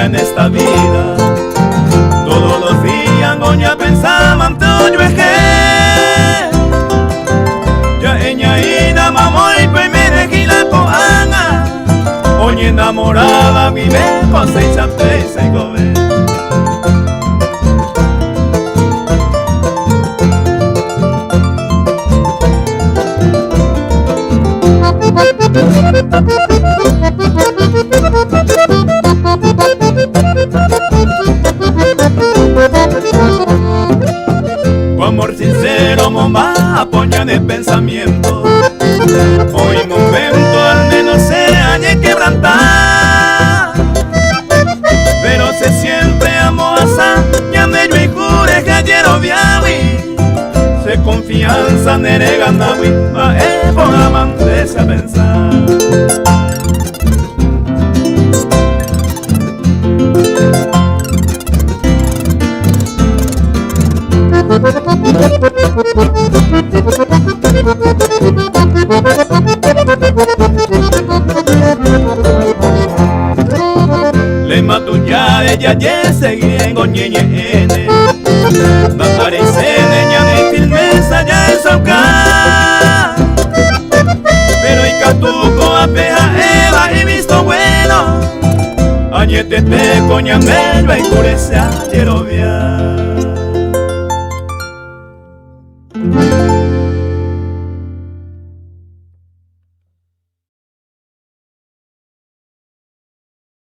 ya en esta vida. Todos los días goña pensaban todo yo es que ya ella ina mamoy pues me dejé la coana. Oye enamorada vive con seis apes y gobe. Tu amor sincero, mamá, apoya de pensamiento. Hoy momento al menos se haya quebrantar, pero se siempre amoasa, ya me yo y jure que ayer obiawi. Se confianza nere ganawi, ma por amante se a pensar. Le mato ya seguiré en goñeñene. Bajaré y se ya de filmesa ya en Sauca. Pero y catuco a peja Eva y visto bueno. Añete te coña melva y curece ayer obviar.